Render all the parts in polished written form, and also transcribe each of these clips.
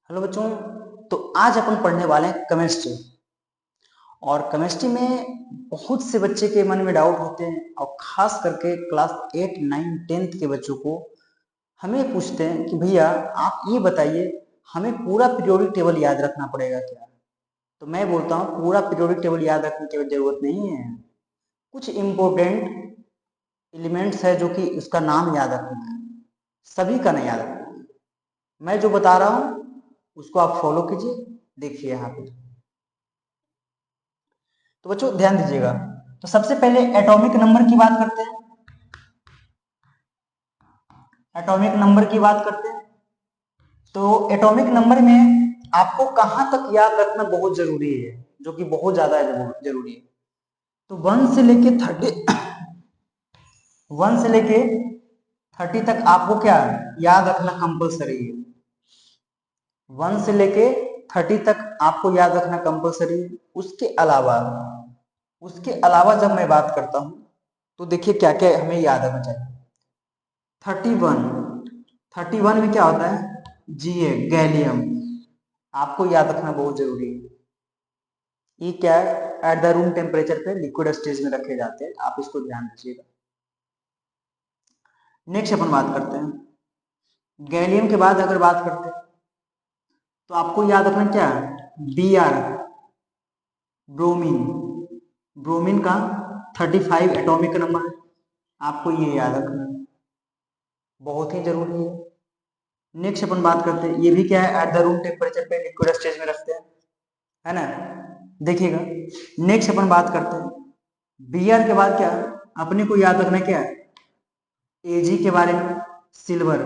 Hello बच्चों। तो आज अपन पढ़ने वाले हैं केमिस्ट्री। और केमिस्ट्री में बहुत से बच्चे के मन में डाउट होते हैं और खास करके क्लास 8, 9, 10 के बच्चों को हमें पूछते हैं कि भैया आप ये बताइए, हमें पूरा पीरियोडिक टेबल याद रखना पड़ेगा क्या? तो मैं बोलता हूँ पूरा पीरियोडिक टेबल याद रखने की जरूरत नहीं है। कुछ इम्पोर्टेंट एलिमेंट्स है जो कि उसका नाम याद रखना है, सभी का नहीं याद रखना है। मैं जो बता रहा हूँ उसको आप फॉलो कीजिए। देखिए यहाँ पे तो बच्चों ध्यान दीजिएगा। तो सबसे पहले एटॉमिक नंबर की बात करते हैं। एटॉमिक नंबर की बात करते हैं तो एटॉमिक नंबर में आपको कहां तक याद रखना बहुत जरूरी है, जो कि बहुत ज्यादा जरूरी है। तो 1 से लेके 30 तक आपको क्या याद रखना कंपलसरी है। 1 से लेके 30 तक आपको याद रखना कंपलसरी है। उसके अलावा जब मैं बात करता हूं तो देखिए क्या क्या हमें याद रखना चाहिए। 31 में क्या होता है? Ga, gallium. आपको याद रखना बहुत जरूरी है। ये क्या है? एट द रूम टेम्परेचर पे लिक्विड स्टेज में रखे जाते हैं, आप इसको ध्यान दीजिएगा। नेक्स्ट अपन बात करते हैं गैलियम के बाद अगर बात करते हैं तो आपको याद रखना क्या है? Br, bromine. ब्रोमीन का 35 एटॉमिक नंबर है, आपको ये याद रखना है, बहुत ही जरूरी है। नेक्स्ट अपन बात करते हैं, ये भी क्या है? एट द रूम टेम्परेचर पे लिक्विड स्टेज में रखते हैं, है ना? देखिएगा। नेक्स्ट अपन बात करते हैं Br के बाद क्या अपने को याद रखना क्या है? Ag के बारे में। सिल्वर।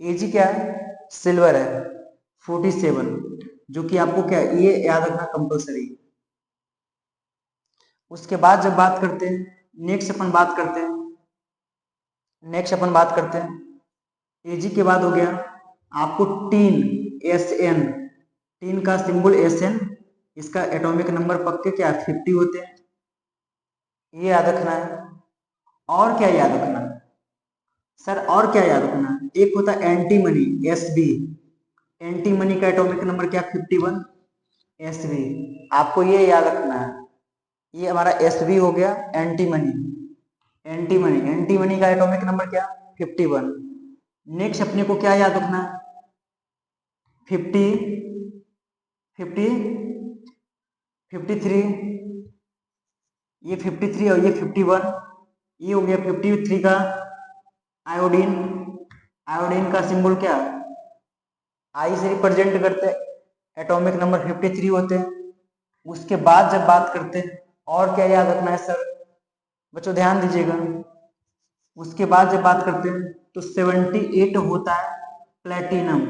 Ag क्या है? सिल्वर है 47, जो कि आपको क्या है ये याद रखना कंपलसरी है। उसके बाद जब बात करते हैं नेक्स्ट अपन बात करते हैं Ag के बाद हो गया आपको टीन, Sn। टीन का सिंबल Sn, इसका एटॉमिक नंबर पक्के क्या 50 होते हैं, ये याद रखना है। और क्या याद रखना है सर? और क्या याद रखना है? एक होता है एंटीमनी, Sb। एंटीमनी का एटॉमिक नंबर क्या 51, Sb। आपको ये याद रखना है। ये हमारा Sb हो गया एंटीमनी। एंटीमनी का एटॉमिक नंबर क्या 51। नेक्स्ट अपने को क्या याद रखना है? 50, 50, 53। ये 53 और ये 51, ये हो गया 53 का आयोडीन। आयोडीन का सिंबल क्या आई से रिप्रेजेंट करते हैं, एटॉमिक नंबर 53 होते हैं। उसके बाद जब बात करते हैं और क्या याद रखना है सर? बच्चों ध्यान दीजिएगा। उसके बाद जब बात करते हैं तो 78 होता है प्लेटिनम,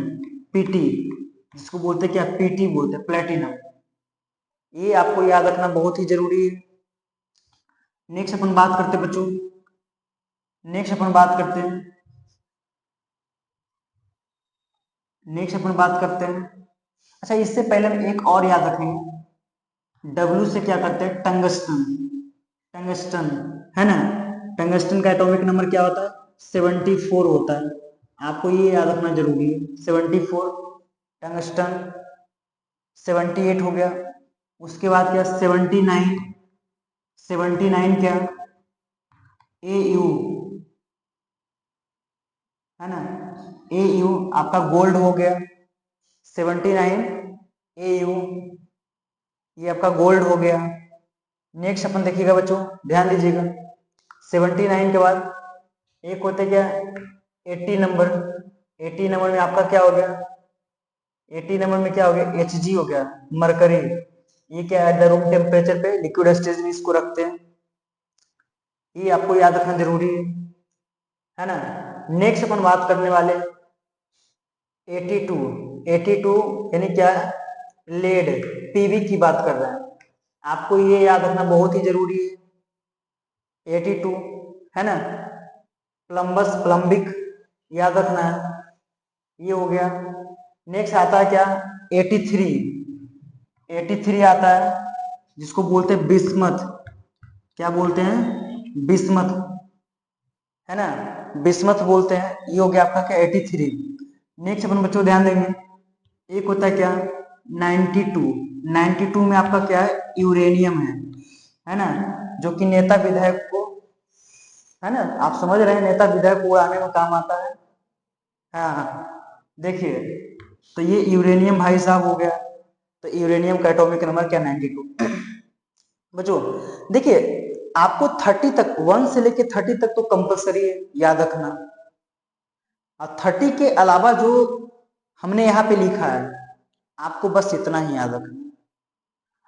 पीटी, जिसको बोलते हैं क्या पीटी बोलते हैं, प्लेटिनम। ये आपको याद रखना बहुत ही जरूरी है। नेक्स्ट अपन बात करते हैं बच्चों, नेक्स्ट अपन बात करते हैं नेक्स्ट अपन बात करते हैं अच्छा, इससे पहले हम एक और याद रखेंगे। डब्ल्यू से क्या करते हैं? टंगस्टन। टंगस्टन, है ना? टंगस्टन का एटॉमिक नंबर क्या होता है? 74 होता है, आपको ये याद रखना जरूरी है। 74 टंगस्टन। 78 हो गया। उसके बाद क्या 79, 79 क्या AU, है ना? AU आपका गोल्ड हो गया 79 AU, ये आपका गोल्ड हो गया। नेक्स्ट अपन देखिएगा बच्चों, ध्यान दीजिएगा। 79 के बाद एक होते क्या 80 नंबर। 80 नंबर में आपका क्या हो गया? 80 नंबर में क्या हो गया? Hg हो गया, मरकरी। ये क्या है? द रूम टेम्परेचर पे लिक्विड स्टेज में इसको रखते हैं, ये आपको याद रखना जरूरी है ना? नेक्स्ट अपन बात करने वाले 82। 82 यानी क्या? लेड, पीवी की बात कर रहे हैं, आपको ये याद रखना बहुत ही जरूरी है। 82, है ना? प्लम्बस, प्लम्बिक याद रखना है, ये हो गया। नेक्स्ट आता है क्या 83। 83 आता है जिसको बोलते हैं बिस्मथ। क्या बोलते हैं? बिस्मथ, है ना? बिस्मथ बोलते हैं, ये हो गया आपका क्या 83। नेक्स्ट अपन बच्चों ध्यान देंगे एक होता है क्या 92, 92 में आपका क्या है यूरेनियम है ना, जो कि नेता विधायक को, है ना, आप समझ रहे हैं, नेता विधायक को उड़ाने में काम आता है। हाँ देखिए, तो ये यूरेनियम भाई साहब हो गया, तो यूरेनियम का एटॉमिक नंबर क्या 92। बच्चों देखिए, आपको 30 तक, 1 से लेके 30 तक तो कंपलसरी है याद रखना, और 30 के अलावा जो हमने यहाँ पे लिखा है आपको बस इतना ही याद रखना।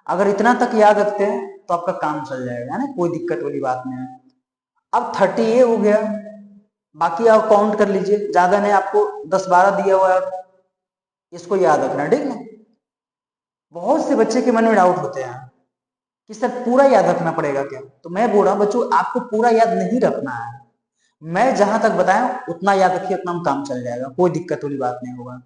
अगर इतना तक याद रखते हैं तो आपका काम चल जाएगा, है ना, कोई दिक्कत वाली बात नहीं है। अब 30 ये हो गया, बाकी आप काउंट कर लीजिए, ज्यादा नहीं, आपको 10-12 दिया हुआ है, इसको याद रखना, ठीक है। बहुत से बच्चे के मन में डाउट होते हैं कि सर पूरा याद रखना पड़ेगा क्या, तो मैं बोल रहा हूँ बच्चों आपको पूरा याद नहीं रखना है, मैं जहां तक बताया उतना याद रखिए, उतना काम चल जाएगा, कोई दिक्कत वाली बात नहीं होगा।